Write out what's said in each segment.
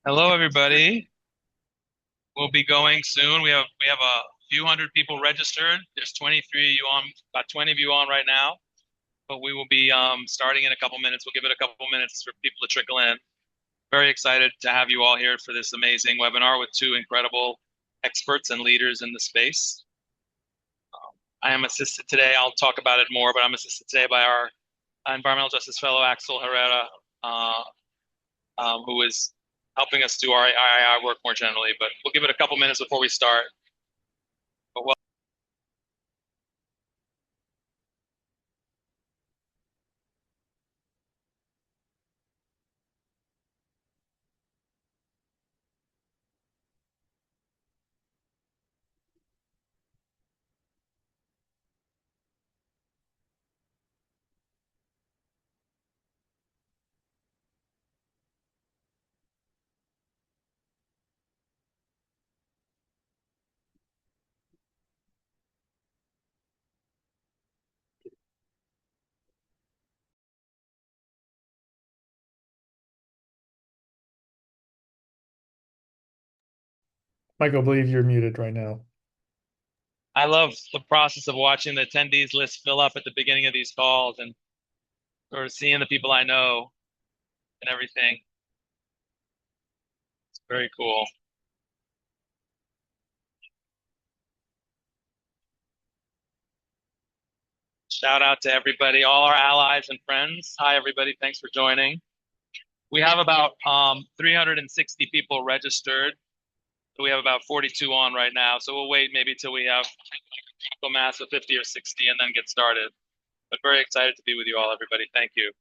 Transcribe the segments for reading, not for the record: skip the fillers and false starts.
Hello, everybody. We'll be going soon. We have a few hundred people registered. There's 23 you on, about 20 of you on right now, but we will be starting in a couple minutes. We'll give it a couple minutes for people to trickle in. Very excited to have you all here for this amazing webinar with two incredible experts and leaders in the space. I am assisted today. I'll talk about it more, but I'm assisted today by our environmental justice fellow Axel Herrera, uh, who is helping us do our III work more generally. But we'll give it a couple minutes before we start. But well, Michael, I believe you're muted right now. I love the process of watching the attendees list fill up at the beginning of these calls and sort of seeing the people I know and everything. It's very cool. Shout out to everybody, all our allies and friends. Hi, everybody. Thanks for joining. We have about 360 people registered. So we have about 42 on right now. So we'll wait maybe till we have a mass of 50 or 60 and then get started. But very excited to be with you all, everybody. Thank you.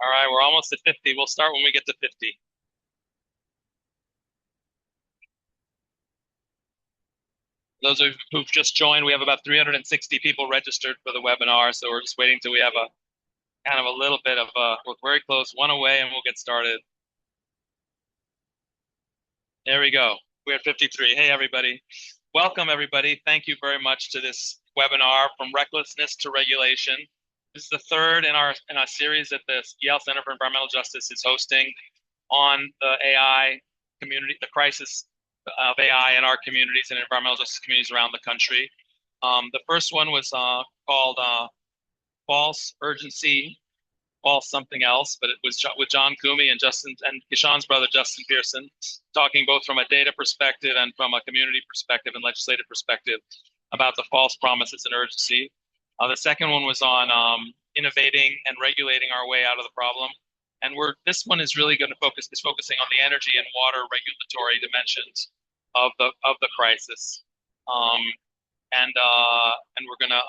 All right, we're almost at 50. We'll start when we get to 50. Those of who've just joined, we have about 360 people registered for the webinar, so we're just waiting till we have a kind of a little bit of we're very close, one away, and we'll get started. There we go. We're at 53. Hey, everybody. Welcome, everybody. Thank you very much to this webinar, From Recklessness to Regulation. This is the third in our series that the Yale Center for Environmental Justice is hosting on the AI community, the crisis of AI in our communities and environmental justice communities around the country. The first one was called False Urgency, False Something Else, but it was with John Kumi and Justin and KeShaun's brother, Justin Pearson, talking both from a data perspective and from a community perspective and legislative perspective about the false promises and urgency. The second one was on innovating and regulating our way out of the problem. And this one is really going to focusing on the energy and water regulatory dimensions of the crisis. Um, and we're gonna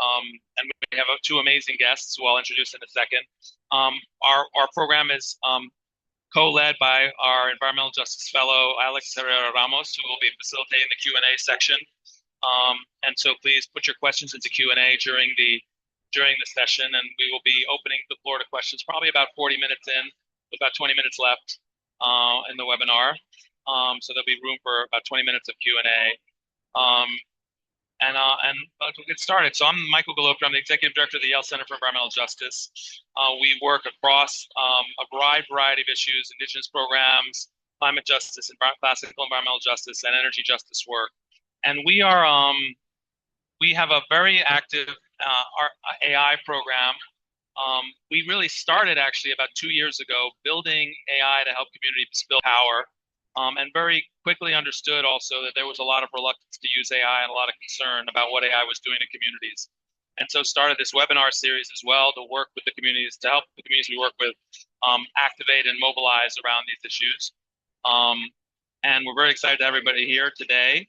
and we have two amazing guests who I'll introduce in a second. Our program is co-led by our environmental justice fellow Alex Herrera Ramos, who will be facilitating the Q&A section. And so please put your questions into Q&A during the session, and we will be opening the floor to questions probably about 40 minutes in, with about 20 minutes left in the webinar. So there'll be room for about 20 minutes of Q&A. And we'll get started. So I'm Michel Gelobter. I'm the Executive Director of the Yale Center for Environmental Justice. We work across a wide variety of issues: Indigenous programs, climate justice, classical environmental justice, and energy justice work. And we have a very active our AI program. We really started actually about 2 years ago building AI to help communities build power, and very quickly understood also that there was a lot of reluctance to use AI and a lot of concern about what AI was doing to communities. And so started this webinar series as well to work with the communities, to help the communities we work with activate and mobilize around these issues. Um, and we're very excited to have everybody here today.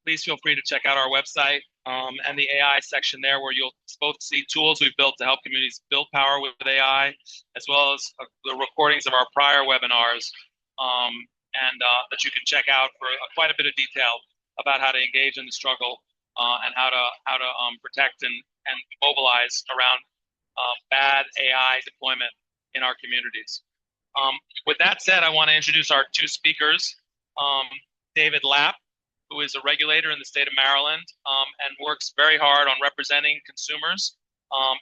Please feel free to check out our website and the AI section there, where you'll both see tools we've built to help communities build power with AI, as well as the recordings of our prior webinars, um, and that you can check out for quite a bit of detail about how to engage in the struggle and how to protect and mobilize around bad AI deployment in our communities. With that said, I want to introduce our two speakers. Um, David Lapp, who is a regulator in the state of Maryland and works very hard on representing consumers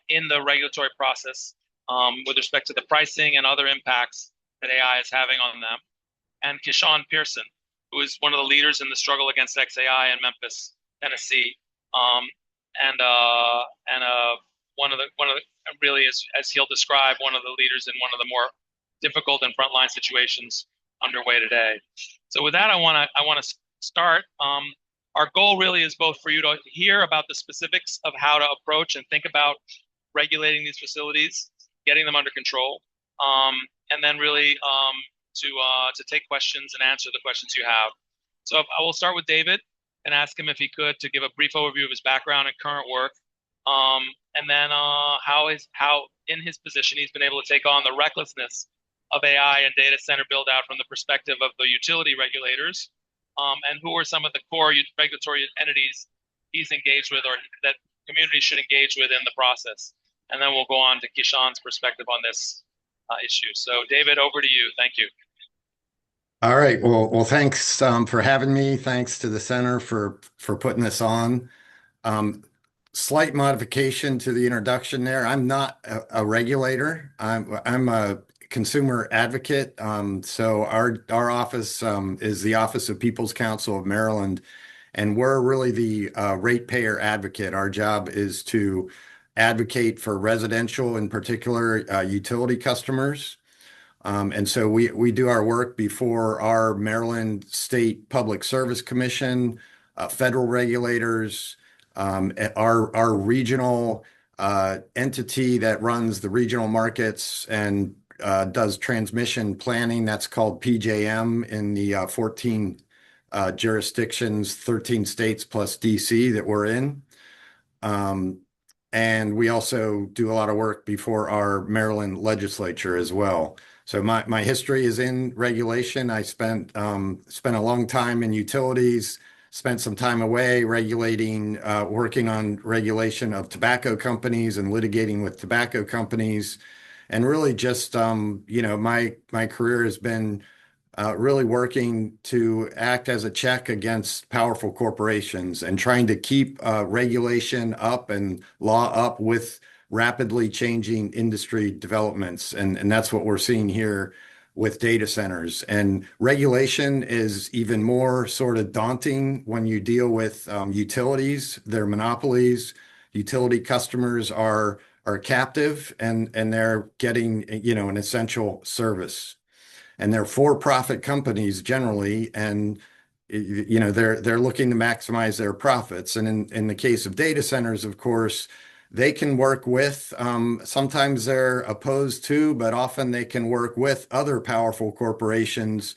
in the regulatory process with respect to the pricing and other impacts that AI is having on them. And KeShaun Pearson, who is one of the leaders in the struggle against XAI in Memphis, Tennessee, um, and one of the really, as he'll describe, one of the leaders in one of the more difficult and frontline situations underway today. So with that, I want to start. Our goal really is both for you to hear about the specifics of how to approach and think about regulating these facilities, getting them under control, and then really to take questions and answer the questions you have. So I will start with David and ask him if he could to give a brief overview of his background and current work, and then how in his position he's been able to take on the recklessness of AI and data center build out from the perspective of the utility regulators, and who are some of the core regulatory entities he's engaged with or that communities should engage with in the process. And then we'll go on to KeShaun's perspective on this issue. So David, over to you. Thank you. All right. Well, thanks for having me. Thanks to the center for putting this on. Um, Slight modification to the introduction there. I'm not a regulator. I'm a consumer advocate. So our office is the Office of People's Counsel of Maryland, and we're really the ratepayer advocate. Our job is to advocate for residential, in particular, utility customers. And so we do our work before our Maryland State Public Service Commission, federal regulators, our regional entity that runs the regional markets and does transmission planning. That's called PJM in the 14 jurisdictions, 13 states plus DC that we're in. Um, and we also do a lot of work before our Maryland legislature as well. So my history is in regulation. I spent a long time in utilities, spent some time away regulating, working on regulation of tobacco companies and litigating with tobacco companies, and really just my career has been really working to act as a check against powerful corporations and trying to keep regulation up and law up with rapidly changing industry developments. And that's what we're seeing here with data centers. And regulation is even more sort of daunting when you deal with utilities. They're monopolies. Utility customers are captive and they're getting, an essential service, and they're for-profit companies generally, and they're looking to maximize their profits. And in the case of data centers, of course, they can work with, sometimes they're opposed to, but often they can work with other powerful corporations.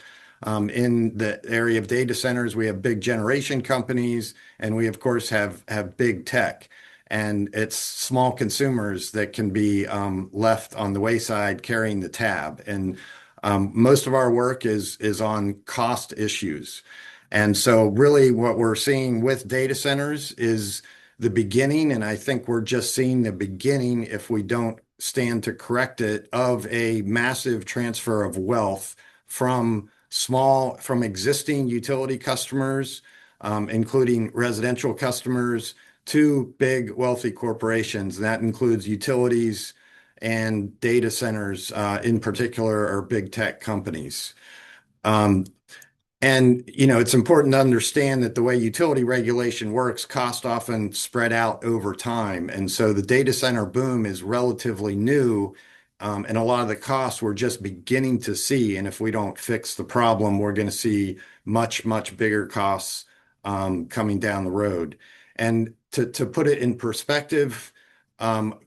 In the area of data centers, we have big generation companies, and we, of course, have big tech. And it's small consumers that can be left on the wayside carrying the tab. And most of our work is on cost issues. And so really what we're seeing with data centers is the beginning, and I think we're just seeing the beginning, if we don't stand to correct it, of a massive transfer of wealth from existing utility customers, including residential customers, to big wealthy corporations. And that includes utilities and data centers, in particular, are big tech companies. Um, it's important to understand that the way utility regulation works, costs often spread out over time. And so the data center boom is relatively new, and a lot of the costs we're just beginning to see. And if we don't fix the problem, we're going to see much, much bigger costs coming down the road. And to put it in perspective,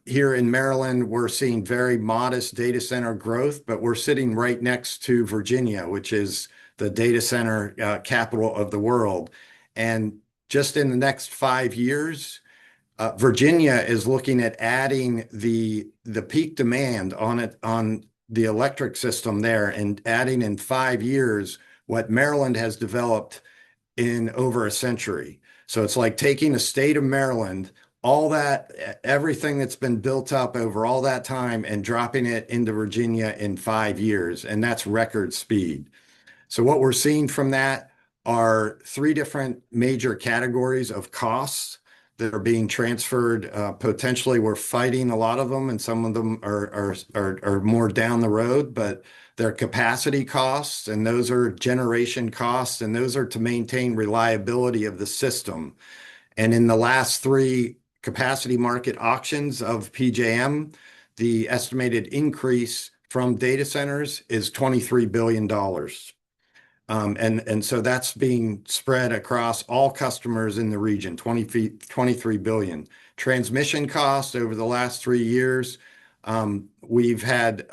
Here in Maryland, we're seeing very modest data center growth, but we're sitting right next to Virginia, which is the data center capital of the world. And just in the next 5 years, Virginia is looking at adding the peak demand on the electric system there and adding in 5 years what Maryland has developed in over a century. So it's like taking the state of Maryland, all that, everything that's been built up over all that time and dropping it into Virginia in 5 years. And that's record speed. So what we're seeing from that are three different major categories of costs that are being transferred. Potentially, we're fighting a lot of them, and some of them are more down the road, but they're capacity costs, and those are generation costs, and those are to maintain reliability of the system. And in the last three capacity market auctions of PJM, the estimated increase from data centers is $23 billion. And so that's being spread across all customers in the region, 23 billion. Transmission costs over the last 3 years, we've had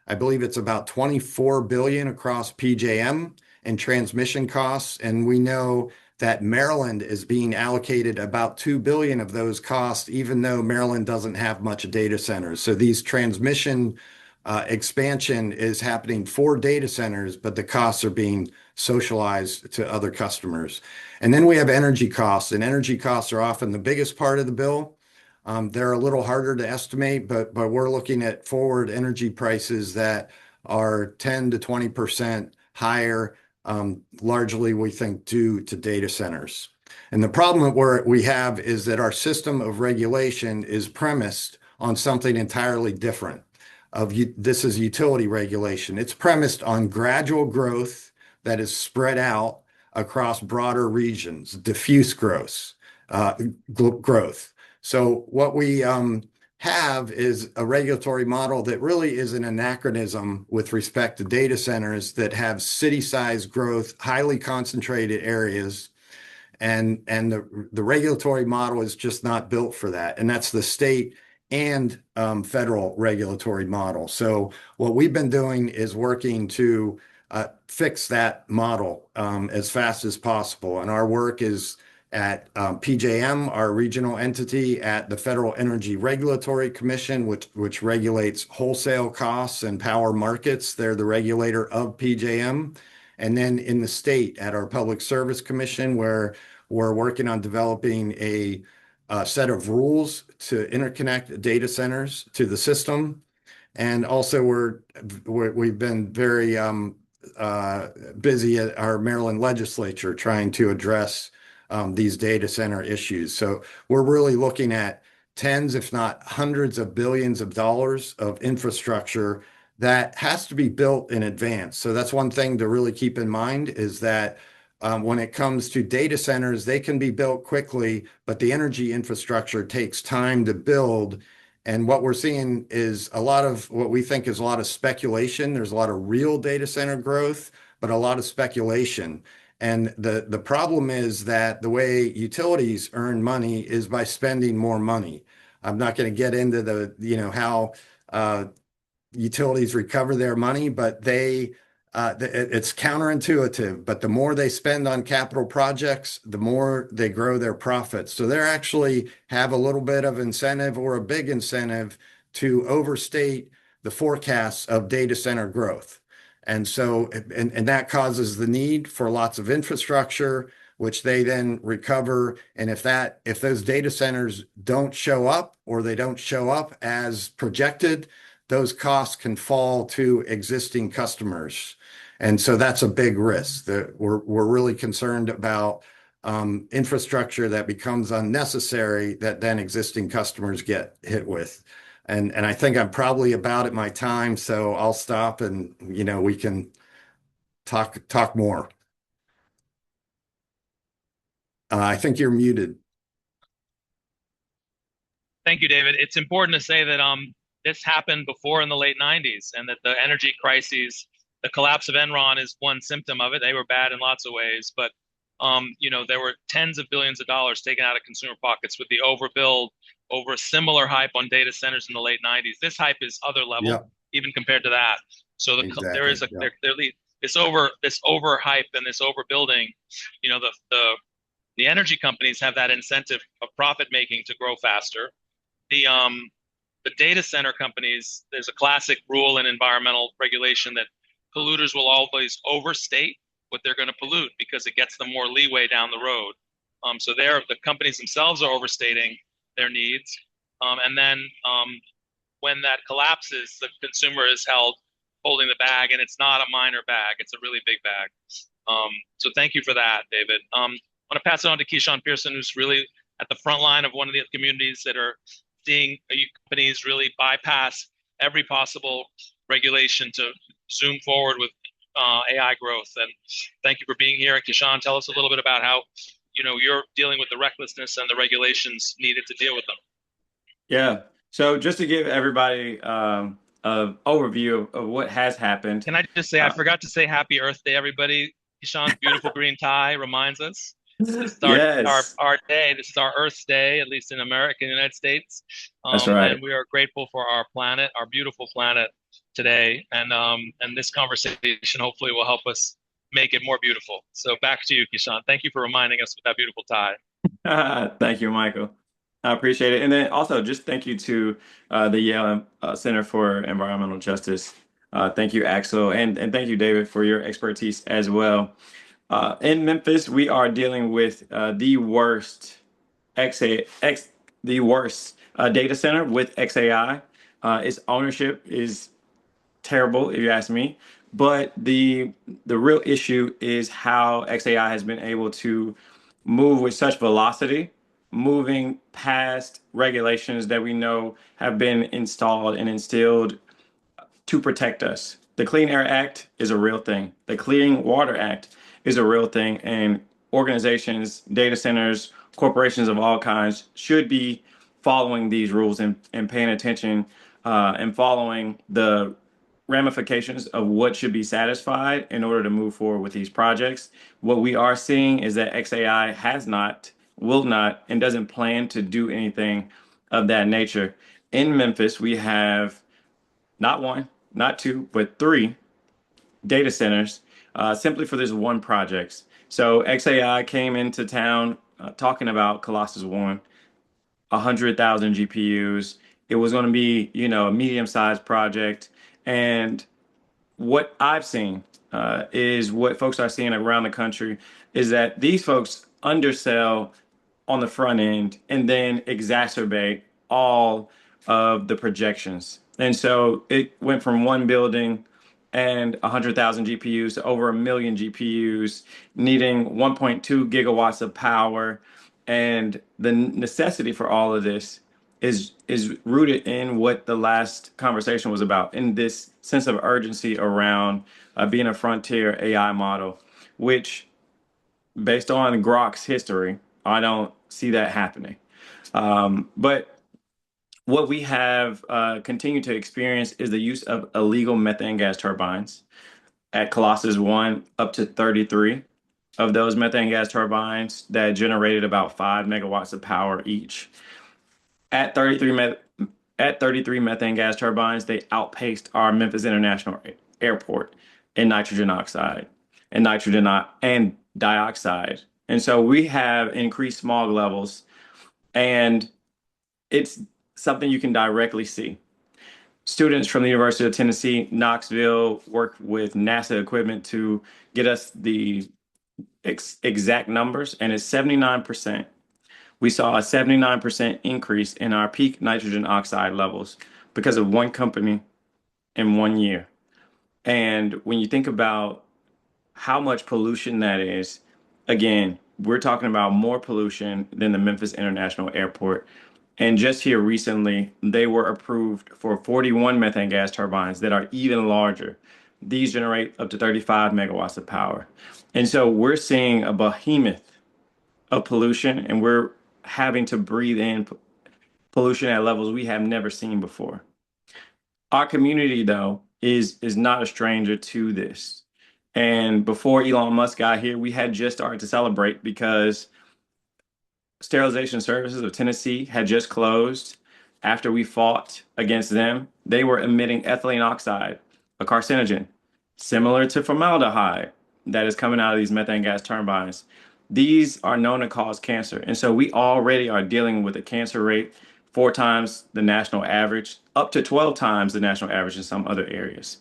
I believe it's about 24 billion across PJM and transmission costs. And we know that Maryland is being allocated about 2 billion of those costs, even though Maryland doesn't have much data centers. So these transmission expansion is happening for data centers, but the costs are being socialized to other customers. And then we have energy costs, and energy costs are often the biggest part of the bill. They're a little harder to estimate, but we're looking at forward energy prices that are 10 to 20% higher, largely we think due to data centers. And the problem that we have is that our system of regulation is premised on something entirely different. This is utility regulation. It's premised on gradual growth that is spread out across broader regions, diffuse growth. So what we have is a regulatory model that really is an anachronism with respect to data centers that have city-sized growth, highly concentrated areas, and the regulatory model is just not built for that. And that's the state and federal regulatory model. So what we've been doing is working to fix that model as fast as possible. And our work is at PJM, our regional entity, at the Federal Energy Regulatory Commission, which regulates wholesale costs and power markets. They're the regulator of PJM. And then in the state at our Public Service Commission, where we're working on developing a set of rules to interconnect data centers to the system. And also we've been very busy at our Maryland legislature trying to address these data center issues. So we're really looking at tens, if not hundreds of billions of dollars of infrastructure that has to be built in advance. So that's one thing to really keep in mind is that when it comes to data centers, they can be built quickly, but the energy infrastructure takes time to build. And what we're seeing is a lot of what we think is a lot of speculation. There's a lot of real data center growth, but a lot of speculation. And the problem is that the way utilities earn money is by spending more money. I'm not going to get into how utilities recover their money, but it's counterintuitive, but the more they spend on capital projects, the more they grow their profits. So they actually have a little bit of incentive or a big incentive to overstate the forecasts of data center growth. And so, and that causes the need for lots of infrastructure, which they then recover. And if those data centers don't show up or they don't show up as projected, those costs can fall to existing customers. And so that's a big risk that we're really concerned about infrastructure that becomes unnecessary that then existing customers get hit with. And I think I'm probably about at my time, so I'll stop and we can talk more. I think you're muted. Thank you, David. It's important to say that this happened before in the late 90s, and that the energy crises, the collapse of Enron is one symptom of it. They were bad in lots of ways, but There were tens of billions of dollars taken out of consumer pockets with the overbuild over a similar hype on data centers in the late 90s. This hype is other level, Yep, even compared to that. So there is exactly. a Yep. this over hype and this overbuilding. The energy companies have that incentive of profit making to grow faster. The data center companies, there's a classic rule in environmental regulation that polluters will always overstate what they're going to pollute because it gets them more leeway down the road. So the companies themselves are overstating their needs. And then when that collapses, the consumer is held holding the bag, and it's not a minor bag; it's a really big bag. So thank you for that, David. I want to pass it on to KeShaun Pearson, who's really at the front line of one of the communities that are seeing companies really bypass every possible regulation to zoom forward with AI growth. And thank you for being here. And KeShaun, tell us a little bit about how you're dealing with the recklessness and the regulations needed to deal with them. Yeah. So just to give everybody an overview of what has happened. Can I just say, I Uh, forgot to say Happy Earth Day, everybody. KeShaun's beautiful green tie reminds us. This is yes, our day. This is our Earth's Day, at least in America, in the United States. that's And right. we are grateful for our planet, our beautiful planet today. And this conversation hopefully will help us make it more beautiful. So back to you, KeShaun. Thank you for reminding us with that beautiful tie. Thank you, Michael. I appreciate it. And then also just thank you to the Yale Center for Environmental Justice. Thank you, Axel, and thank you, David, for your expertise as well. In Memphis, we are dealing with the worst the worst data center with XAI. Its ownership is terrible, if you ask me. But the real issue is how XAI has been able to move with such velocity, moving past regulations that we know have been installed and instilled to protect us. The Clean Air Act is a real thing. The Clean Water Act is a real thing. And organizations, data centers, corporations of all kinds should be following these rules and paying attention and following the ramifications of what should be satisfied in order to move forward with these projects. What we are seeing is that XAI has not, will not, and doesn't plan to do anything of that nature. In Memphis, we have not one, not two, but three data centers simply for this one project. So XAI came into town talking about Colossus One, 100,000 GPUs. It was going to be, a medium-sized project. And what I've seen is what folks are seeing around the country is that these folks undersell on the front end and then exacerbate all of the projections. And so it went from one building and 100,000 GPUs to over a million GPUs, needing 1.2 gigawatts of power. And the necessity for all of this is rooted in what the last conversation was about, in this sense of urgency around being a frontier AI model, which, based on Grok's history, I don't see that happening. But what we have continued to experience is the use of illegal methane gas turbines at Colossus One, up to 33 of those methane gas turbines that generated about 5 megawatts of power each. At 33 methane gas turbines, they outpaced our Memphis International Airport in nitrogen oxide and and dioxide. And so we have increased smog levels, and it's something you can directly see. Students from the University of Tennessee, Knoxville, worked with NASA equipment to get us the exact numbers, and it's 79%. We saw a 79% increase in our peak nitrogen oxide levels because of one company in 1 year. And when you think about how much pollution that is, again, we're talking about more pollution than the Memphis International Airport. And just here recently, they were approved for 41 methane gas turbines that are even larger. These generate up to 35 megawatts of power. And so we're seeing a behemoth of pollution, and we're having to breathe in pollution at levels we have never seen before. Our community, though, is not a stranger to this. And before Elon Musk got here, we had just started to celebrate because Sterilization Services of Tennessee had just closed after we fought against them. They were emitting ethylene oxide, a carcinogen, similar to formaldehyde that is coming out of these methane gas turbines. These are known to cause cancer. And so we already are dealing with a cancer rate 4 times the national average, up to 12 times the national average in some other areas.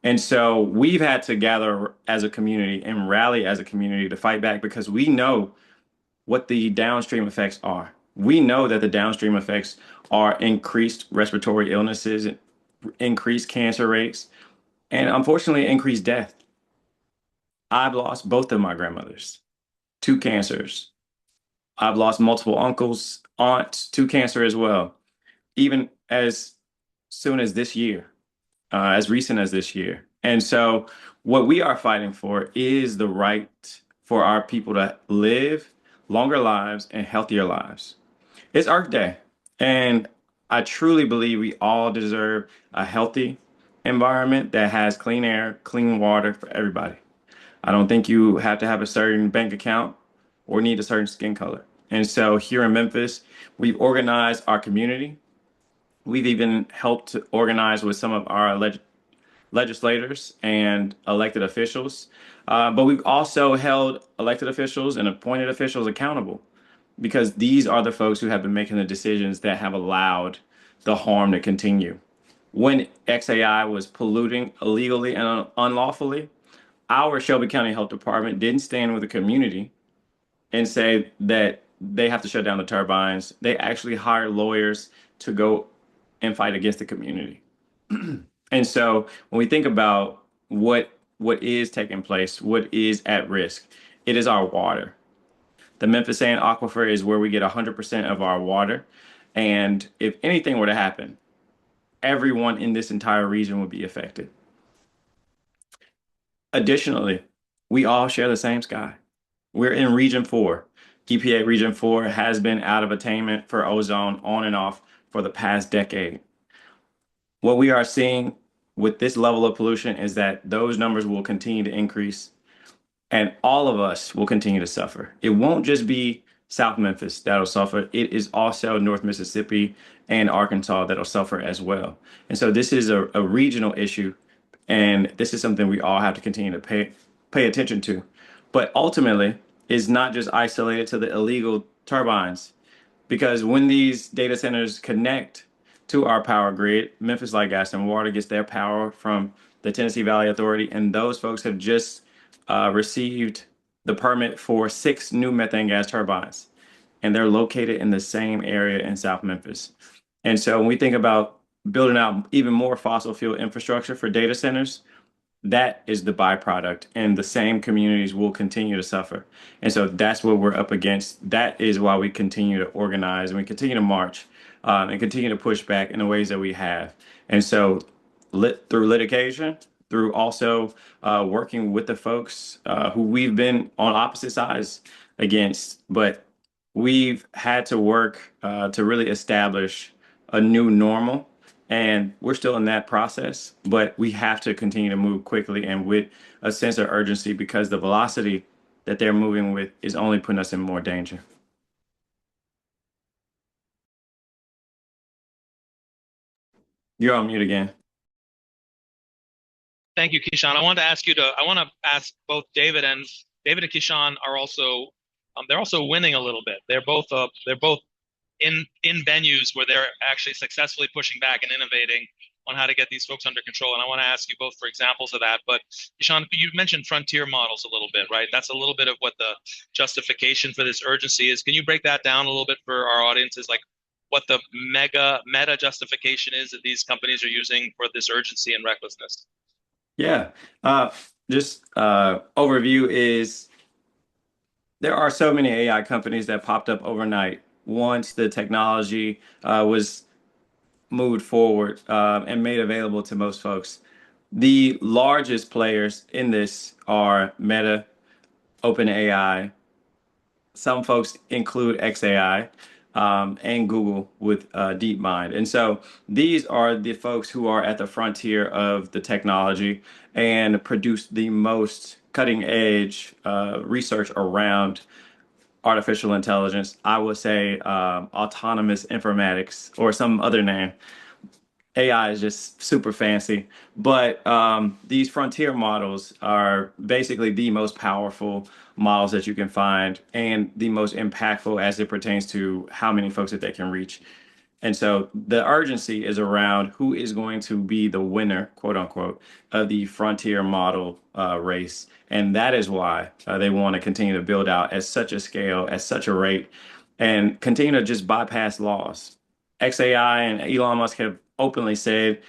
And so we've had to gather as a community and rally as a community to fight back because we know what the downstream effects are. We know that the downstream effects are increased respiratory illnesses, increased cancer rates, and unfortunately, increased death. I've lost both of my grandmothers to cancers. I've lost multiple uncles, aunts to cancer as well, even as soon as this year, as recent as this year. And so, what we are fighting for is the right for our people to live longer lives and healthier lives. It's Earth Day, and I truly believe we all deserve a healthy environment that has clean air, clean water for everybody. I don't think you have to have a certain bank account or need a certain skin color. And so here in Memphis, we've organized our community. We've even helped to organize with some of our legislators and elected officials. But we've also held elected officials and appointed officials accountable because these are the folks who have been making the decisions that have allowed the harm to continue. When XAI was polluting illegally and unlawfully, our Shelby County Health Department didn't stand with the community and say that they have to shut down the turbines. They actually hired lawyers to go and fight against the community. And so when we think about what is taking place, what is at risk, it is our water. The Memphis Sand Aquifer is where we get 100% of our water. And if anything were to happen, everyone in this entire region would be affected. Additionally, we all share the same sky. We're in Region 4. EPA Region 4 has been out of attainment for ozone on and off for the past decade. What we are seeing with this level of pollution is that those numbers will continue to increase and all of us will continue to suffer. It won't just be South Memphis that'll suffer. It is also North Mississippi and Arkansas that'll suffer as well. And so this is a regional issue, and this is something we all have to continue to pay attention to. But ultimately, it's not just isolated to the illegal turbines, because when these data centers connect to our power grid, Memphis Light, Gas, and Water gets their power from the Tennessee Valley Authority, and those folks have just received the permit for 6 new methane gas turbines, and they're located in the same area in South Memphis. And so when we think about building out even more fossil fuel infrastructure for data centers, that is the byproduct, and the same communities will continue to suffer. And so that's what we're up against. That is why we continue to organize and we continue to march and continue to push back in the ways that we have. And so through litigation, through also working with the folks who we've been on opposite sides against, but we've had to work to really establish a new normal. And we're still in that process, but we have to continue to move quickly and with a sense of urgency because the velocity that they're moving with is only putting us in more danger. You're on mute again. Thank you, KeShaun. I want to ask both David and KeShaun are also they're also winning a little bit. They're both in venues where they're actually successfully pushing back and innovating on how to get these folks under control. And I want to ask you both for examples of that. But KeShaun, you mentioned frontier models a little bit, right? That's a little bit of what the justification for this urgency is. Can you break that down a little bit for our audiences, like what the meta justification is that these companies are using for this urgency and recklessness? Yeah. Just overview is there are so many AI companies that popped up overnight once the technology was moved forward and made available to most folks. The largest players in this are Meta, OpenAI. Some folks include XAI and Google with DeepMind. And so these are the folks who are at the frontier of the technology. and produce the most cutting edge research around artificial intelligence. I would say autonomous informatics or some other name. AI is just super fancy, but these frontier models are basically the most powerful models that you can find and the most impactful as it pertains to how many folks that they can reach. And so the urgency is around who is going to be the winner, quote unquote, of the frontier model race. And that is why they want to continue to build out at such a scale, at such a rate, and continue to just bypass laws. XAI and Elon Musk have openly said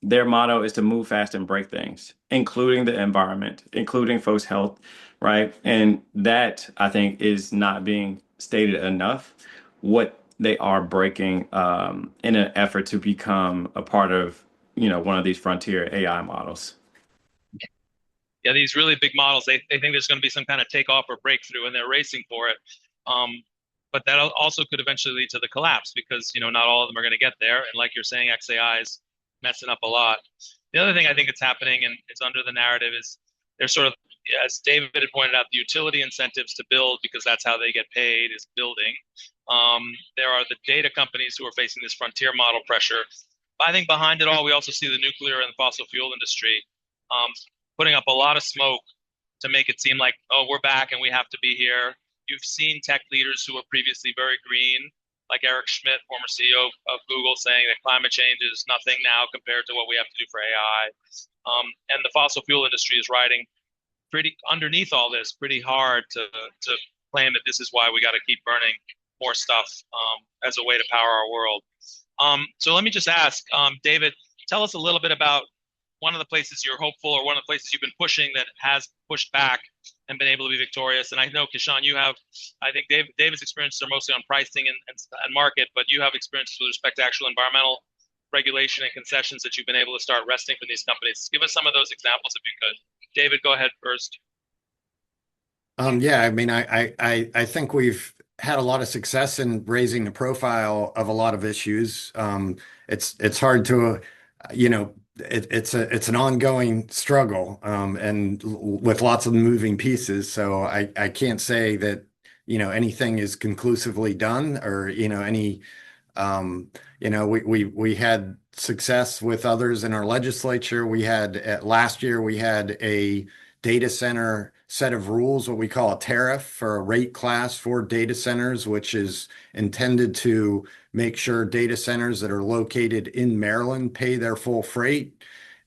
their motto is to move fast and break things, including the environment, including folks' health, right? And that I think is not being stated enough. What they are breaking in an effort to become a part of, one of these frontier AI models. Yeah, these really big models, they think there's going to be some kind of takeoff or breakthrough, and they're racing for it. But that also could eventually lead to the collapse because, not all of them are going to get there. And like you're saying, XAI is messing up a lot. The other thing I think it's happening and it's under the narrative is there's sort of, as David had pointed out, the utility incentives to build because that's how they get paid is building. There are the data companies who are facing this frontier model pressure. But I think behind it all, we also see the nuclear and the fossil fuel industry putting up a lot of smoke to make it seem like, oh, we're back and we have to be here. You've seen tech leaders who were previously very green, like Eric Schmidt, former CEO of Google, saying that climate change is nothing now compared to what we have to do for AI. And the fossil fuel industry is riding pretty underneath all this pretty hard to claim that this is why we got to keep burning more stuff as a way to power our world. So let me just ask, David, tell us a little bit about one of the places you're hopeful or one of the places you've been pushing that has pushed back and been able to be victorious. And I know, KeShaun, you have, I think David's experiences are mostly on pricing and market, but you have experiences with respect to actual environmental regulation and concessions that you've been able to start wresting from these companies. Give us some of those examples if you could. David, go ahead first. Yeah, I mean, I think we've had a lot of success in raising the profile of a lot of issues. It's hard to, it's an ongoing struggle, and with lots of moving pieces. So I can't say that, anything is conclusively done or, we had success with others in our legislature. We had last year, we had a data center set of rules, what we call a tariff for a rate class for data centers, which is intended to make sure data centers that are located in Maryland pay their full freight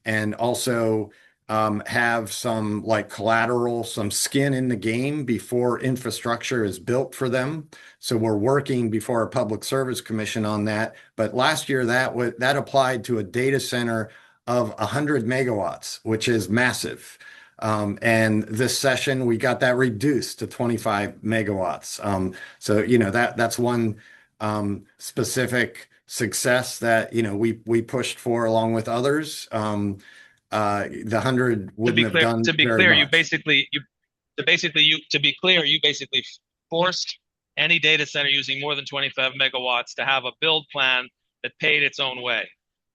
and also have some like collateral, some skin in the game before infrastructure is built for them. So we're working before our Public Service Commission on that. But last year that applied to a data center of 100 megawatts, which is massive. And this session, we got that reduced to 25 megawatts. So, that's one specific success that, we pushed for along with others. The 100 wouldn't have done to be very clear, much. To be clear, you basically forced any data center using more than 25 megawatts to have a build plan that paid its own way.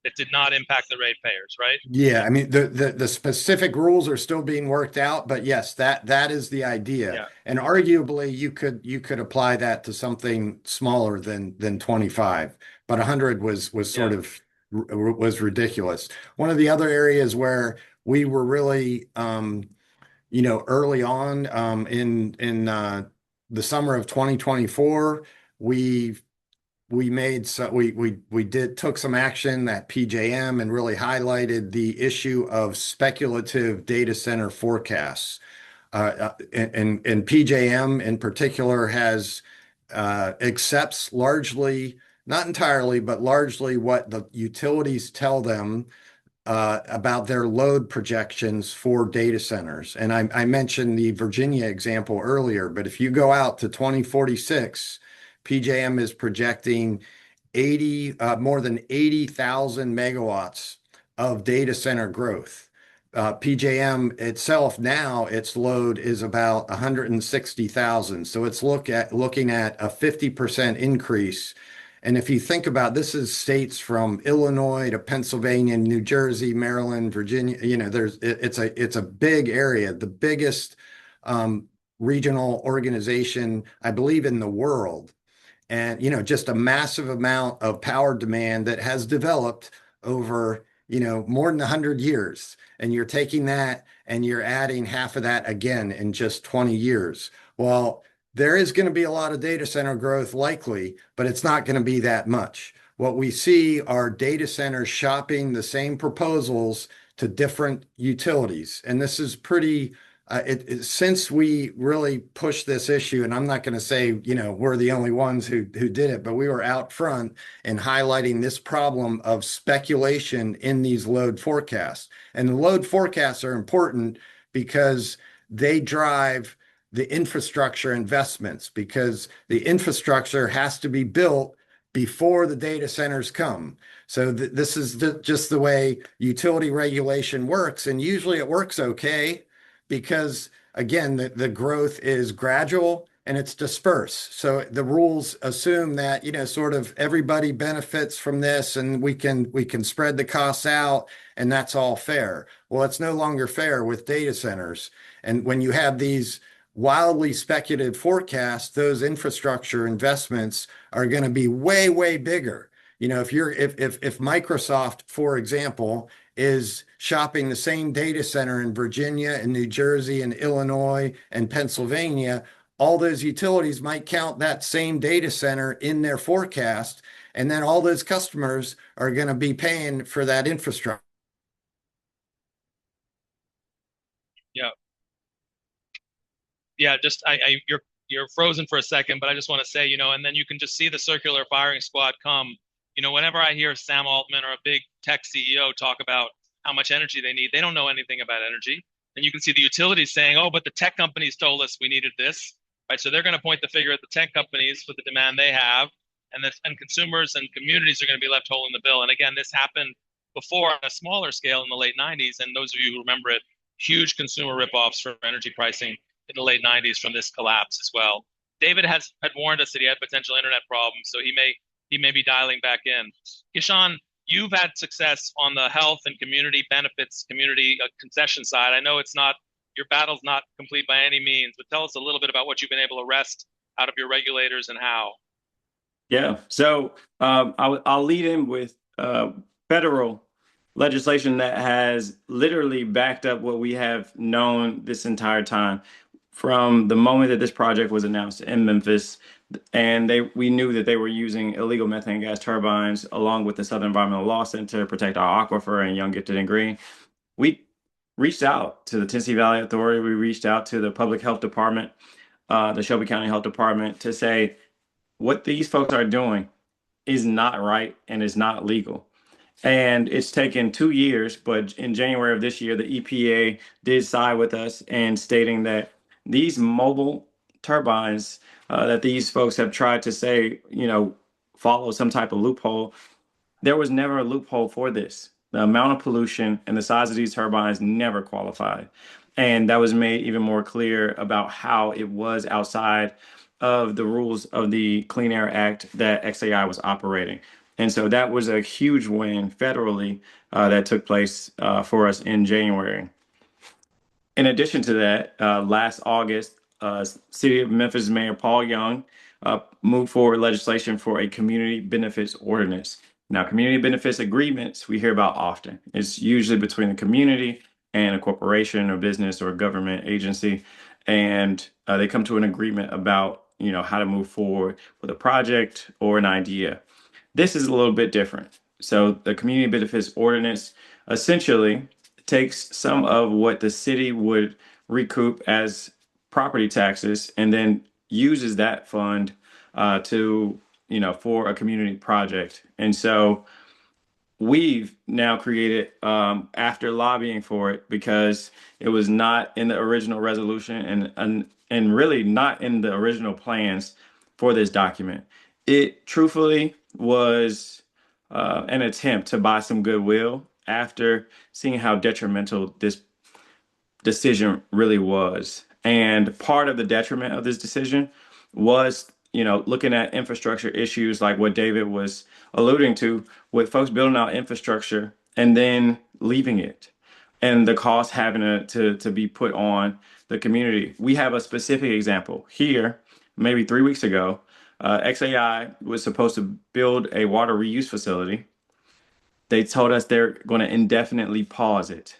That did not impact the ratepayers, right? Yeah, I mean the specific rules are still being worked out, but yes, that is the idea. Yeah. And arguably you could apply that to something smaller than 25, but 100 was sort of was ridiculous. One of the other areas where we were really early on in the summer of 2024, we took some action at PJM and really highlighted the issue of speculative data center forecasts. And PJM in particular has accepts largely, not entirely, but largely what the utilities tell them about their load projections for data centers. And I mentioned the Virginia example earlier, but if you go out to 2046, PJM is projecting more than 80,000 megawatts of data center growth. PJM itself now, its load is about 160,000. So it's looking at a 50% increase. And if you think about this is states from Illinois to Pennsylvania, New Jersey, Maryland, Virginia, it's a big area, the biggest um, regional organization, I believe, in the world. And, just a massive amount of power demand that has developed over, more than 100 years. And you're taking that and you're adding half of that again in just 20 years. Well, there is going to be a lot of data center growth likely, but it's not going to be that much. What we see are data centers shopping the same proposals to different utilities. And this is pretty since we really pushed this issue, and I'm not going to say, we're the only ones who did it, but we were out front in highlighting this problem of speculation in these load forecasts. And the load forecasts are important because they drive the infrastructure investments, because the infrastructure has to be built before the data centers come. So this is just the way utility regulation works. And usually it works okay because, again, the growth is gradual and it's dispersed. So the rules assume that, sort of everybody benefits from this and we can spread the costs out and that's all fair. Well, it's no longer fair with data centers. And when you have these wildly speculative forecasts, those infrastructure investments are going to be way, way bigger. If Microsoft, for example, is shopping the same data center in Virginia and New Jersey and Illinois and Pennsylvania, all those utilities might count that same data center in their forecast, and then all those customers are going to be paying for that infrastructure. Yeah. Yeah, just you're frozen for a second, but I just want to say, and then you can just see the circular firing squad come. Whenever I hear Sam Altman or a big tech CEO talk about how much energy they need, they don't know anything about energy. And you can see the utilities saying, "Oh, but the tech companies told us we needed this," right? So they're going to point the finger at the tech companies for the demand they have, and consumers and communities are going to be left holding the bill. And again, this happened before on a smaller scale in the late 90s. And those of you who remember it, huge consumer ripoffs for energy pricing in the late 90s from this collapse as well. David had warned us that he had potential internet problems, so he may be dialing back in. KeShaun, you've had success on the health and community benefits, community concession side. I know your battle's not complete by any means, but tell us a little bit about what you've been able to wrest out of your regulators and how. Yeah. So I'll lead in with federal legislation that has literally backed up what we have known this entire time. From the moment that this project was announced in Memphis, and we knew that they were using illegal methane gas turbines along with the Southern Environmental Law Center to protect our aquifer and Young, Gifted, and Green. We reached out to the Tennessee Valley Authority. We reached out to the Public Health Department, the Shelby County Health Department, to say what these folks are doing is not right and is not legal. And it's taken 2 years, but in January of this year, the EPA did side with us in stating that these mobile turbines that these folks have tried to say, follow some type of loophole, there was never a loophole for this. The amount of pollution and the size of these turbines never qualified. And that was made even more clear about how it was outside of the rules of the Clean Air Act that XAI was operating. And so that was a huge win federally that took place for us in January. In addition to that, last August, City of Memphis Mayor Paul Young moved forward legislation for a community benefits ordinance. Now, community benefits agreements we hear about often. It's usually between the community and a corporation or business or a government agency, and they come to an agreement about how to move forward with a project or an idea. This is a little bit different. So the community benefits ordinance essentially takes some of what the city would recoup as property taxes and then uses that fund for a community project. And so we've now created, after lobbying for it, because it was not in the original resolution and really not in the original plans for this document. It truthfully was an attempt to buy some goodwill after seeing how detrimental this decision really was. And part of the detriment of this decision was looking at infrastructure issues like what David was alluding to, with folks building out infrastructure and then leaving it, and the cost having to be put on the community. We have a specific example here. Maybe 3 weeks ago, XAI was supposed to build a water reuse facility. They told us they're going to indefinitely pause it.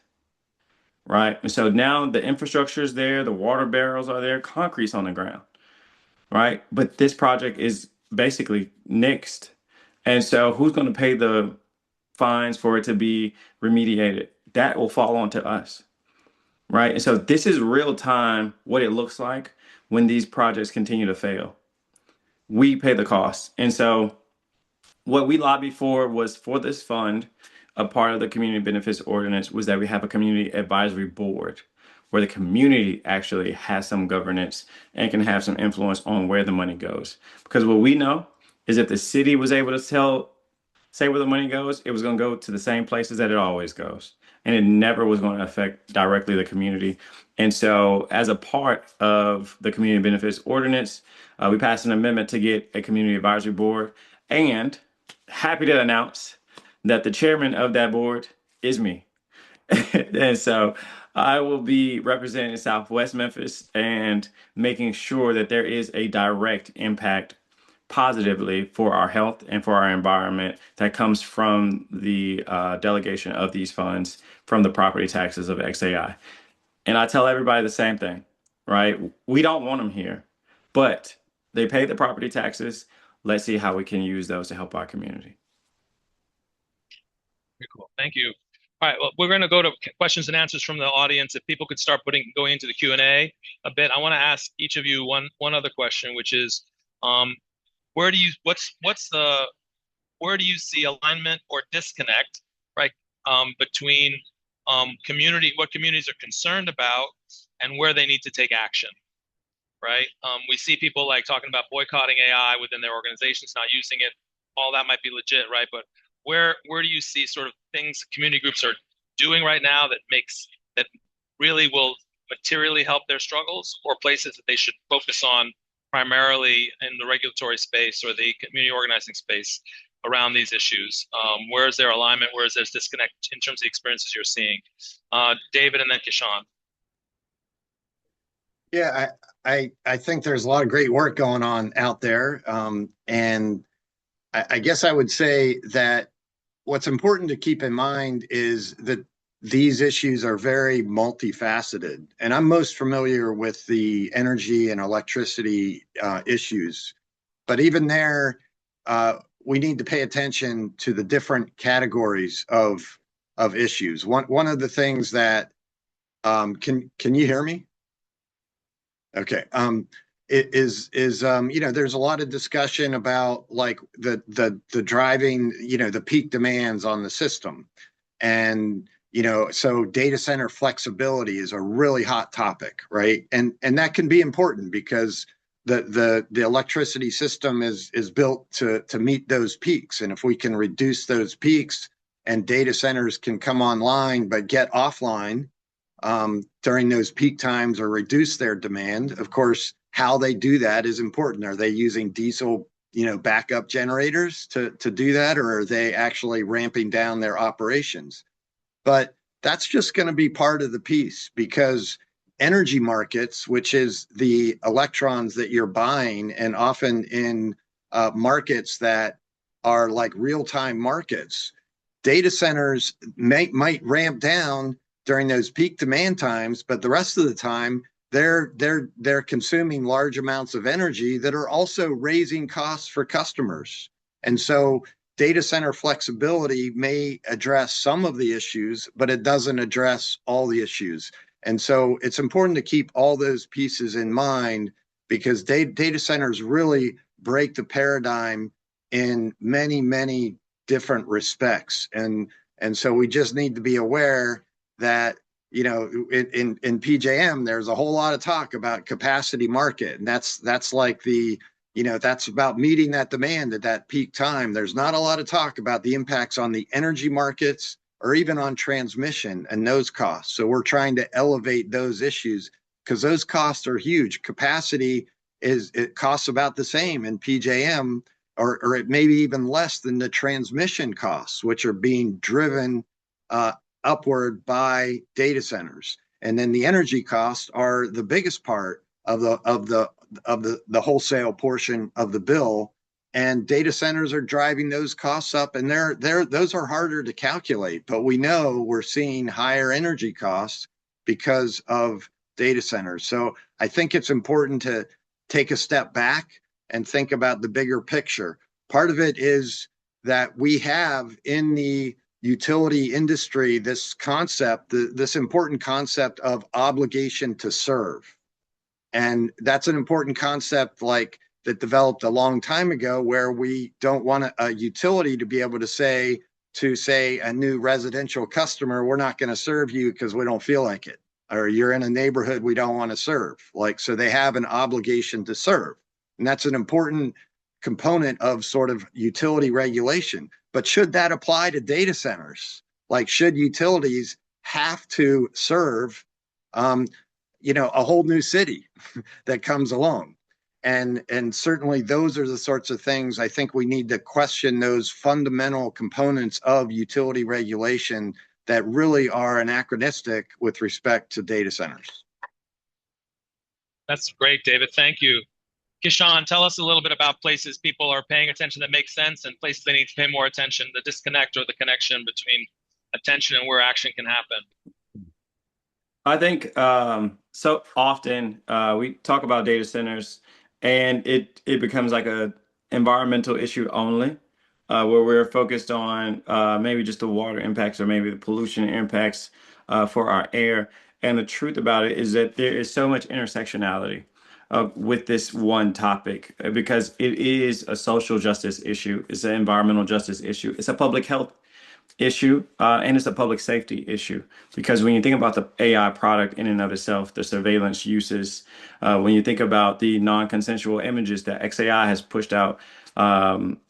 Right. And so now the infrastructure is there, the water barrels are there, concrete's on the ground. Right. But this project is basically nixed. And so who's going to pay the fines for it to be remediated? That will fall onto us. Right. And so this is real time what it looks like when these projects continue to fail. We pay the cost. And so what we lobbied for was for this fund, a part of the community benefits ordinance was that we have a community advisory board where the community actually has some governance and can have some influence on where the money goes. Because what we know is if the city was able to say where the money goes, it was going to go to the same places that it always goes. And it never was going to affect directly the community. And so as a part of the community benefits ordinance, we passed an amendment to get a community advisory board, and happy to announce that the chairman of that board is me. And so I will be representing Southwest Memphis and making sure that there is a direct impact positively for our health and for our environment that comes from the delegation of these funds from the property taxes of XAI. And I tell everybody the same thing, right? We don't want them here, but they pay the property taxes. Let's see how we can use those to help our community. Very cool. Thank you. All right, well, we're going to go to questions and answers from the audience. If people could start going into the Q&A a bit, I want to ask each of you one other question, which is, where do you see alignment or disconnect, right, between what communities are concerned about and where they need to take action, right? We see people like talking about boycotting AI within their organizations, not using it. All that might be legit, right? But where do you see sort of things community groups are doing right now that really will materially help their struggles, or places that they should focus on primarily in the regulatory space or the community organizing space around these issues? Where is there alignment? Where is there disconnect in terms of the experiences you're seeing? David, and then KeShaun. Yeah, I think there's a lot of great work going on out there. And I guess I would say that what's important to keep in mind is that these issues are very multifaceted. And I'm most familiar with the energy and electricity issues. But even there, we need to pay attention to the different categories of issues. One of the things that can you hear me? Okay. There's a lot of discussion about like the driving, the peak demands on the system. And, so data center flexibility is a really hot topic, right? And that can be important because the electricity system is built to meet those peaks. And if we can reduce those peaks and data centers can come online but get offline during those peak times or reduce their demand, of course, how they do that is important. Are they using diesel, backup generators to do that, or are they actually ramping down their operations? But that's just going to be part of the piece, because energy markets, which is the electrons that you're buying, and often in markets that are like real-time markets, data centers might ramp down during those peak demand times, but the rest of the time they're consuming large amounts of energy that are also raising costs for customers. And so data center flexibility may address some of the issues, but it doesn't address all the issues. And so it's important to keep all those pieces in mind, because data centers really break the paradigm in many, many different respects. And so we just need to be aware that, in PJM, there's a whole lot of talk about capacity market. And that's like that's about meeting that demand at that peak time. There's not a lot of talk about the impacts on the energy markets or even on transmission and those costs. So we're trying to elevate those issues because those costs are huge. Capacity it costs about the same in PJM, or it may be even less than the transmission costs, which are being driven upward by data centers. And then the energy costs are the biggest part of the wholesale portion of the bill. And data centers are driving those costs up, and those are harder to calculate. But we know we're seeing higher energy costs because of data centers. So I think it's important to take a step back and think about the bigger picture. Part of it is that we have in the utility industry this concept, this important concept of obligation to serve. And that's an important concept like that developed a long time ago, where we don't want a utility to be able to say a new residential customer, we're not going to serve you because we don't feel like it, or you're in a neighborhood we don't want to serve. Like, so they have an obligation to serve. And that's an important component of sort of utility regulation. But should that apply to data centers? Like, should utilities have to serve, a whole new city that comes along? And certainly those are the sorts of things I think we need to question, those fundamental components of utility regulation that really are anachronistic with respect to data centers. That's great, David. Thank you. KeShaun, tell us a little bit about places people are paying attention that make sense and places they need to pay more attention, the disconnect or the connection between attention and where action can happen. I think so often we talk about data centers and it becomes like a environmental issue only, where we're focused on maybe just the water impacts or maybe the pollution impacts for our air. And the truth about it is that there is so much intersectionality with this one topic, because it is a social justice issue, it's an environmental justice issue, it's a public health issue, and it's a public safety issue. Because when you think about the AI product in and of itself, the surveillance uses, when you think about the non-consensual images that XAI has pushed out,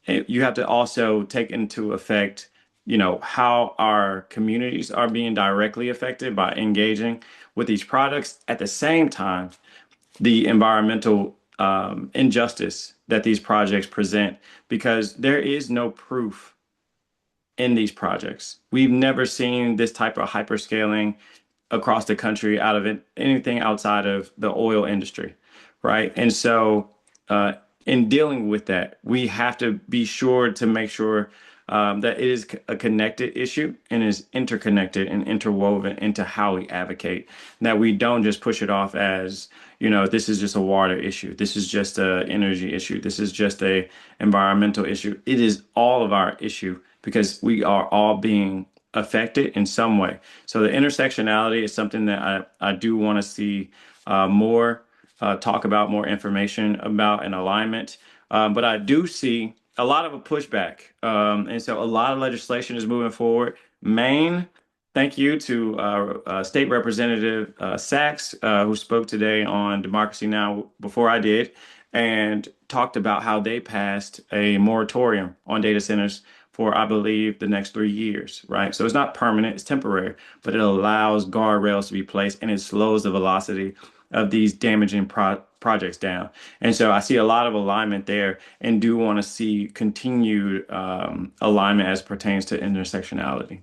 you have to also take into effect, how our communities are being directly affected by engaging with these products. At the same time, the environmental injustice that these projects present, because there is no proof in these projects. We've never seen this type of hyperscaling across the country out of anything outside of the oil industry, right? And so in dealing with that, we have to be sure to make sure that it is a connected issue and is interconnected and interwoven into how we advocate, that we don't just push it off as, this is just a water issue, this is just an energy issue, this is just a environmental issue. It is all of our issue, because we are all being affected in some way. So the intersectionality is something that I do want to see more talk about, more information about, and alignment. But I do see a lot of a pushback. And so a lot of legislation is moving forward. Maine, thank you to State Representative Sachs, who spoke today on Democracy Now! Before I did, and talked about how they passed a moratorium on data centers for, I believe, the next 3 years, right? So it's not permanent, it's temporary, but it allows guardrails to be placed and it slows the velocity of these damaging projects down. And so I see a lot of alignment there, and do want to see continued alignment as pertains to intersectionality.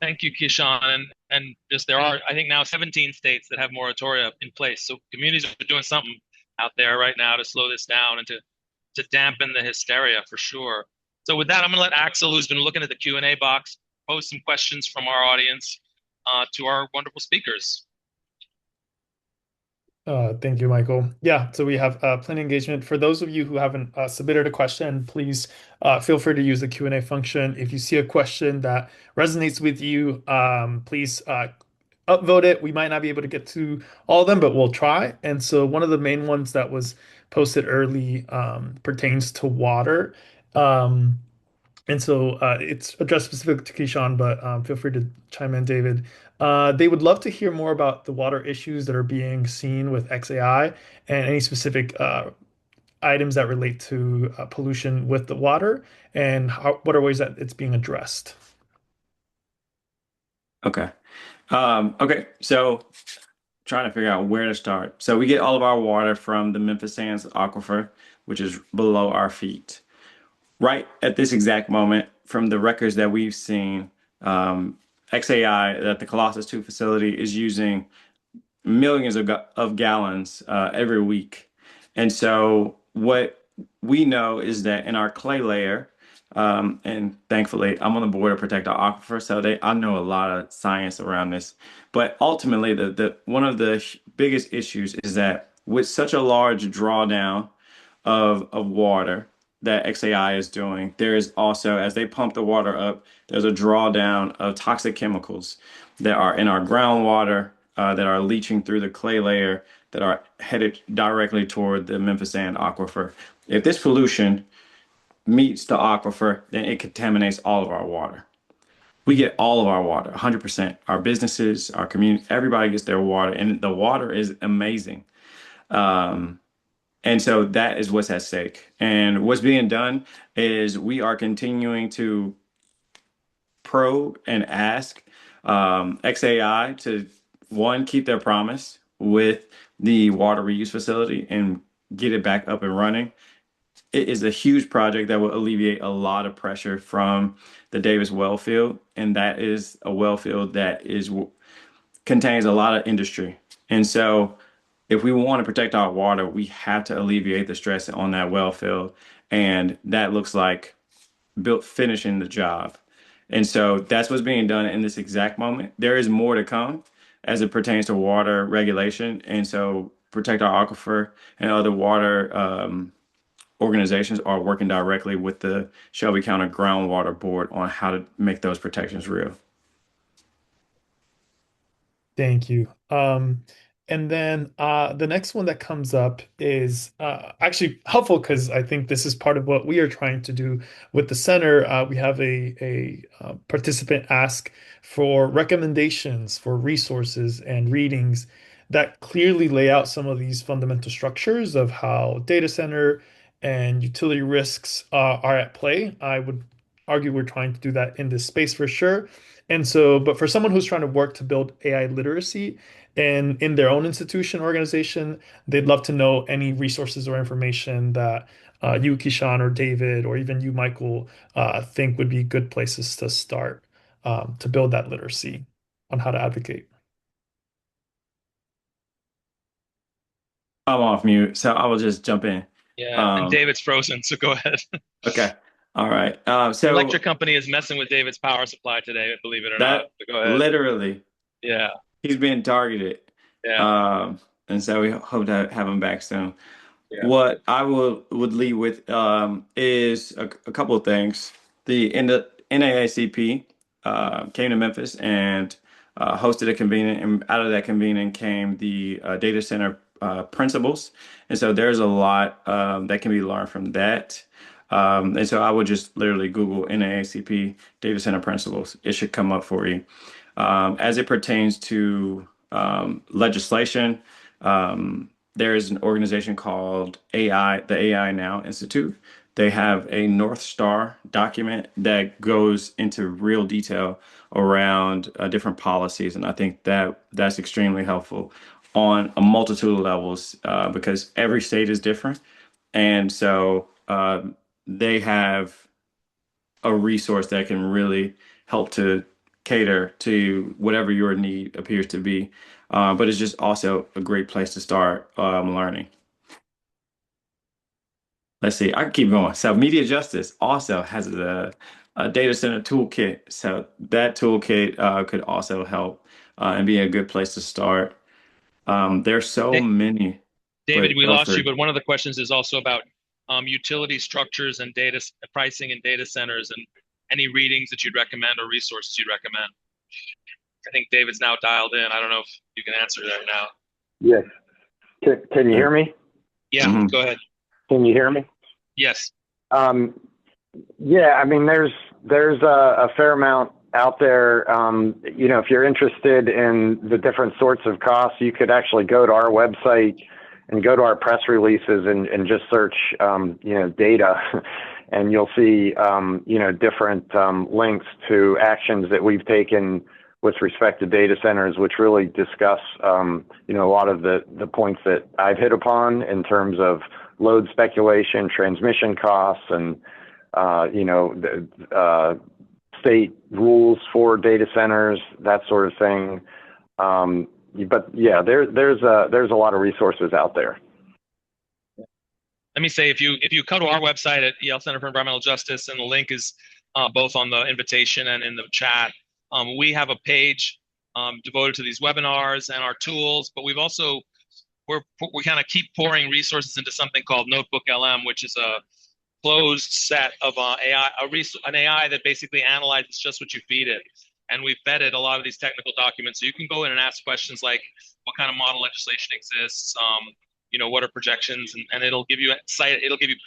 Thank you, KeShaun. And just there are, I think now 17 states that have moratoria in place. So communities are doing something out there right now to slow this down and to dampen the hysteria for sure. So with that, I'm going to let Axel, who's been looking at the Q&A box, pose some questions from our audience to our wonderful speakers. Thank you, Michael. Yeah, so we have plenty of engagement. For those of you who haven't submitted a question, please feel free to use the Q&A function. If you see a question that resonates with you, please upvote it. We might not be able to get to all of them, but we'll try. And so one of the main ones that was posted early pertains to water. And so it's addressed specific to KeShaun, but feel free to chime in, David. They would love to hear more about the water issues that are being seen with XAI and any specific items that relate to pollution with the water, and what are ways that it's being addressed. Okay. Okay. So trying to figure out where to start. So we get all of our water from the Memphis Sands aquifer, which is below our feet. Right at this exact moment, from the records that we've seen, XAI, that the Colossus 2 facility is using millions of gallons every week. And so what we know is that in our clay layer, and thankfully I'm on the board to protect our aquifer, so I know a lot of science around this. But ultimately, the one of the biggest issues is that with such a large drawdown of water that XAI is doing, there is also, as they pump the water up, there's a drawdown of toxic chemicals that are in our groundwater, that are leaching through the clay layer, that are headed directly toward the Memphis Sand aquifer. If this pollution meets the aquifer, then it contaminates all of our water. We get all of our water, 100%. Our businesses, our community, everybody gets their water, and the water is amazing. And so that is what's at stake. And what's being done is we are continuing to probe and ask XAI to, one, keep their promise with the water reuse facility and get it back up and running. It is a huge project that will alleviate a lot of pressure from the Davis well field, and that is a well field that contains a lot of industry. And so if we want to protect our water, we have to alleviate the stress on that well field. And that looks like finishing the job. And so that's what's being done in this exact moment. There is more to come as it pertains to water regulation. And so Protect Our Aquifer and other water organizations are working directly with the Shelby County Groundwater Board on how to make those protections real. Thank you. And then the next one that comes up is actually helpful because I think this is part of what we are trying to do with the center. We have a participant ask for recommendations for resources and readings that clearly lay out some of these fundamental structures of how data center and utility risks are at play. I would argue we're trying to do that in this space for sure. And so, but for someone who's trying to work to build AI literacy and in their own institution organization, they'd love to know any resources or information that you, KeShaun, or David, or even you, Michael, think would be good places to start to build that literacy on how to advocate. I'm off mute, so I will just jump in. Yeah, and David's frozen, so go ahead. Okay. All right. The So electric company is messing with David's power supply today, believe it or not. that So go ahead. literally, Yeah, he's being targeted. yeah, And so we hope to have him back soon. yeah. What I would lead with is a couple of things. The NAACP came to Memphis and hosted a convening, and out of that convening came the data center principles. And so there's a lot that can be learned from that. And so I would just literally Google NAACP data center principles. It should come up for you. As it pertains to legislation, there is an organization called the AI Now Institute. They have a North Star document that goes into real detail around different policies, and I think that's extremely helpful on a multitude of levels because every state is different, and so they have a resource that can really help to cater to whatever your need appears to be. But it's just also a great place to start learning. Let's see, I can keep going. So Media Justice also has a data center toolkit. So that toolkit could also help and be a good place to start. There's so many. David, we go lost for you, it. but one of the questions is also about utility structures and data pricing in data centers and any readings that you'd recommend or resources you'd recommend. I think David's now dialed in. I don't know if you can answer that now. Yes. Can you hear me? Yeah, Go ahead. Can you hear me? Yes. Yeah, I mean, there's a fair amount out there. If you're interested in the different sorts of costs, you could actually go to our website and go to our press releases and just search, data, and you'll see, different links to actions that we've taken with respect to data centers, which really discuss, a lot of the points that I've hit upon in terms of load speculation, transmission costs, and, state rules for data centers, that sort of thing. But yeah, there's a lot of resources out there. Let me say, if you go to our website at Yale Center for Environmental Justice, and the link is both on the invitation and in the chat, we have a page devoted to these webinars and our tools. But we've also we kind of keep pouring resources into something called Notebook LM, which is a closed set of an AI that basically analyzes just what you feed it. And we've vetted a lot of these technical documents, so you can go in and ask questions like, what kind of model legislation exists? What are projections? And it'll give you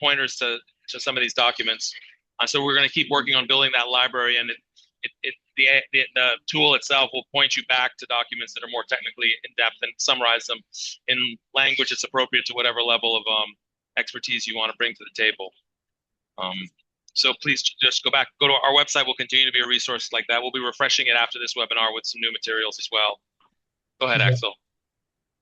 pointers to some of these documents. So we're going to keep working on building that library, and the tool itself will point you back to documents that are more technically in depth and summarize them in language that's appropriate to whatever level of expertise you want to bring to the table. So please just go to our website. We'll continue to be a resource like that. We'll be refreshing it after this webinar with some new materials as well. Go ahead, Axel.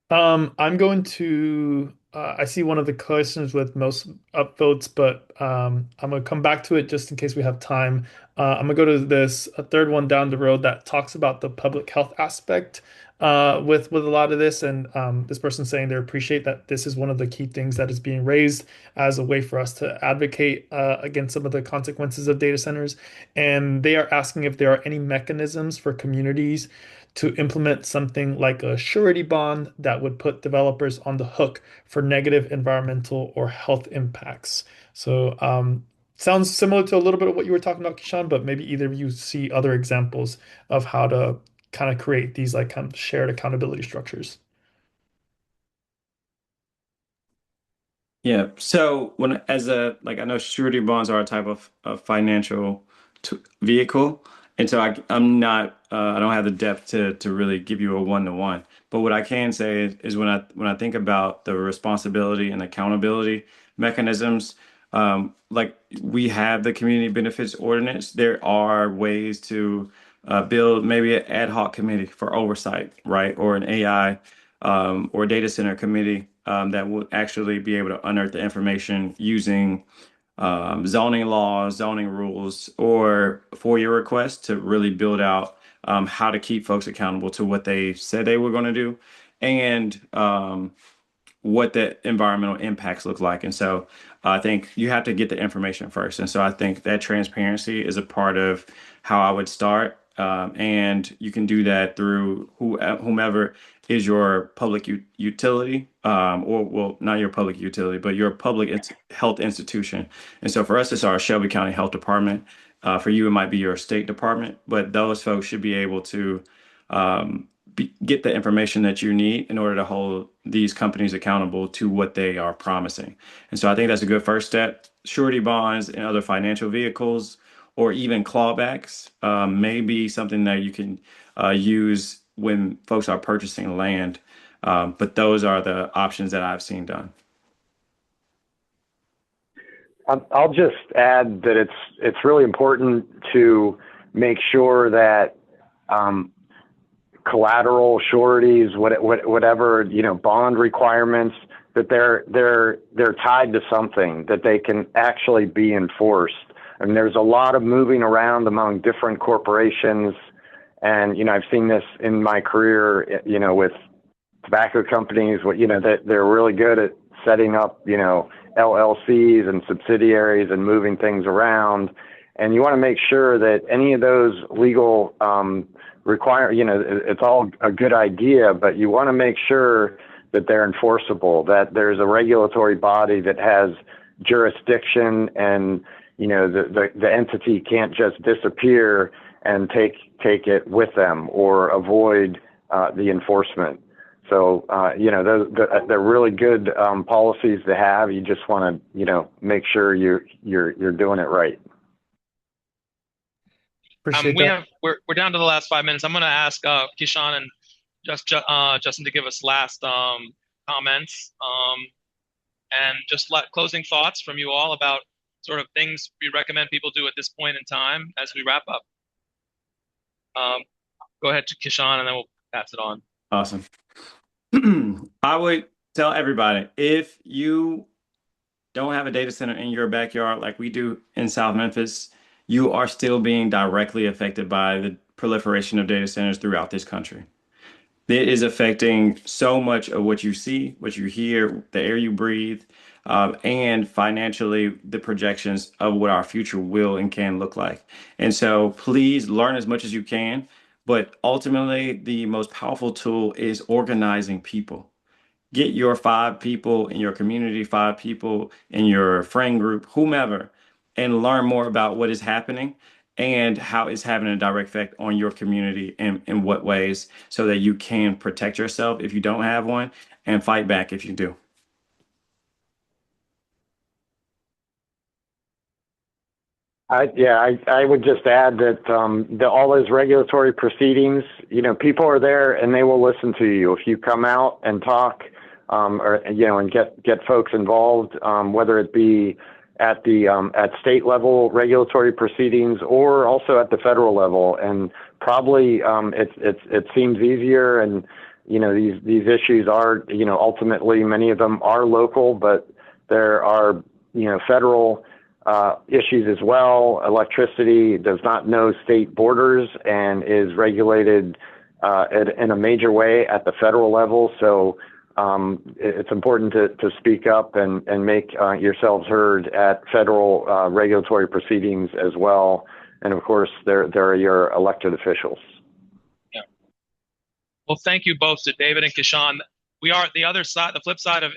I'm going to, I see one of the questions with most upvotes, but I'm going to come back to it just in case we have time. I'm going to go to a third one down the road that talks about the public health aspect with a lot of this. And this person's saying they appreciate that this is one of the key things that is being raised as a way for us to advocate against some of the consequences of data centers. And they are asking if there are any mechanisms for communities to implement something like a surety bond that would put developers on the hook for negative environmental or health impacts. So sounds similar to a little bit of what you were talking about, KeShaun, but maybe either of you see other examples of how to kind of create these like kind of shared accountability structures. Yeah. So I know surety bonds are a type of financial vehicle. And so I don't have the depth to really give you a one-to-one. But what I can say is when I think about the responsibility and accountability mechanisms, like we have the community benefits ordinance, there are ways to build maybe an ad hoc committee for oversight, right? Or an AI or data center committee that would actually be able to unearth the information using zoning laws, zoning rules, or FOIA requests to really build out how to keep folks accountable to what they said they were going to do, and what the environmental impacts look like. And so I think you have to get the information first. And so I think that transparency is a part of how I would start. And you can do that through whomever is your public utility, not your public utility, but your public health institution. And so for us, it's our Shelby County Health Department. For you, it might be your state department, but those folks should be able to get the information that you need in order to hold these companies accountable to what they are promising. And so I think that's a good first step. Surety bonds and other financial vehicles, or even clawbacks, may be something that you can use when folks are purchasing land. But those are the options that I've seen done. I'll just add that it's really important to make sure that collateral, sureties, whatever, bond requirements, that they're tied to something that they can actually be enforced. I mean, there's a lot of moving around among different corporations, and I've seen this in my career, with tobacco companies. They're really good at setting up, LLCs and subsidiaries and moving things around, and you want to make sure that any of those legal it's all a good idea, but you want to make sure that they're enforceable, that there's a regulatory body that has jurisdiction, and the entity can't just disappear and take it with them or avoid the enforcement. So they're really good policies to have. You just want to make sure you're doing it right. We're down to the last 5 minutes. I'm going to ask KeShaun and Justin to give us last comments and just closing thoughts from you all about sort of things we recommend people do at this point in time as we wrap up. go ahead to KeShaun, and then we'll pass it on. Awesome. I would tell everybody, if you don't have a data center in your backyard like we do in South Memphis, you are still being directly affected by the proliferation of data centers throughout this country. It is affecting so much of what you see, what you hear, the air you breathe, and financially the projections of what our future will and can look like. And so please learn as much as you can. But ultimately, the most powerful tool is organizing people. Get your 5 people in your community, 5 people in your friend group, whomever, and learn more about what is happening and how it's having a direct effect on your community and in what ways, so that you can protect yourself if you don't have one and fight back if you do. I would just add that all those regulatory proceedings, people are there and they will listen to you if you come out and talk, or and get folks involved, whether it be at the at state level regulatory proceedings or also at the federal level. And probably it seems easier, and these issues are ultimately many of them are local, but there are federal issues as well. Electricity does not know state borders and is regulated in a major way at the federal level. So it's important to speak up and make yourselves heard at federal regulatory proceedings as well. And of course, there are your elected officials. Yeah. Well, thank you both to David and KeShaun. We are the other side, the flip side of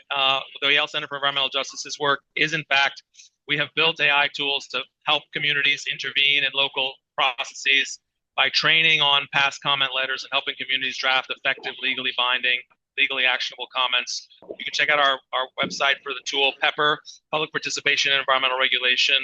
the Yale Center for Environmental Justice's work is, in fact, we have built AI tools to help communities intervene in local processes by training on past comment letters and helping communities draft effective, legally binding, legally actionable comments. You can check out our website for the tool, PEPPER, Public Participation in Environmental Regulation.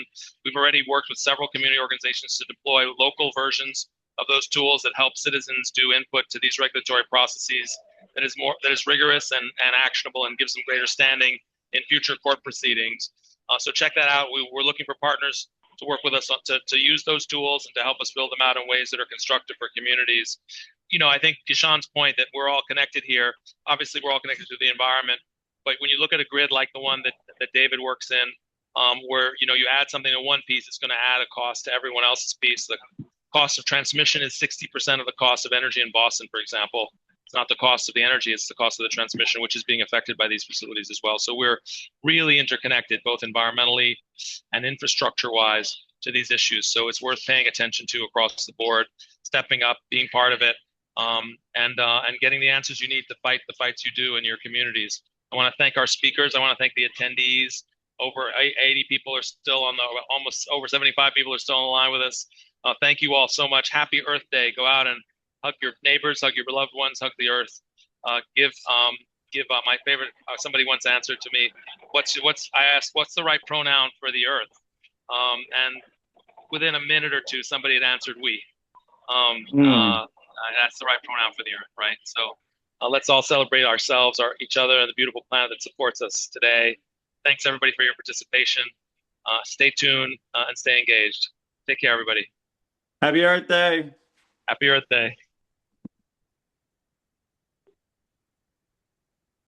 We've already worked with several community organizations to deploy local versions of those tools that help citizens do input to these regulatory processes that is rigorous and actionable and gives them greater standing in future court proceedings. So check that out. We're looking for partners to work with us to use those tools and to help us build them out in ways that are constructive for communities. I think KeShaun's point that we're all connected here, obviously we're all connected to the environment, but when you look at a grid like the one that David works in, where you add something to one piece, it's going to add a cost to everyone else's piece. The cost of transmission is 60% of the cost of energy in Boston, for example. It's not the cost of the energy, it's the cost of the transmission, which is being affected by these facilities as well. So we're really interconnected, both environmentally and infrastructure-wise, to these issues. So it's worth paying attention to across the board, stepping up, being part of it, and getting the answers you need to fight the fights you do in your communities. I want to thank our speakers. I want to thank the attendees. Over 80 people are still almost over 75 people are still on the line with us. Thank you all so much. Happy Earth Day. Go out and hug your neighbors, hug your beloved ones, hug the earth. Give my favorite. Somebody once answered to me, I asked, what's the right pronoun for the earth? And within a minute or two, somebody had answered we. That's the right pronoun for the earth, right? So let's all celebrate ourselves, each other, and the beautiful planet that supports us today. Thanks everybody for your participation. Stay tuned and stay engaged. Take care, everybody. Happy Earth Day. Happy Earth Day.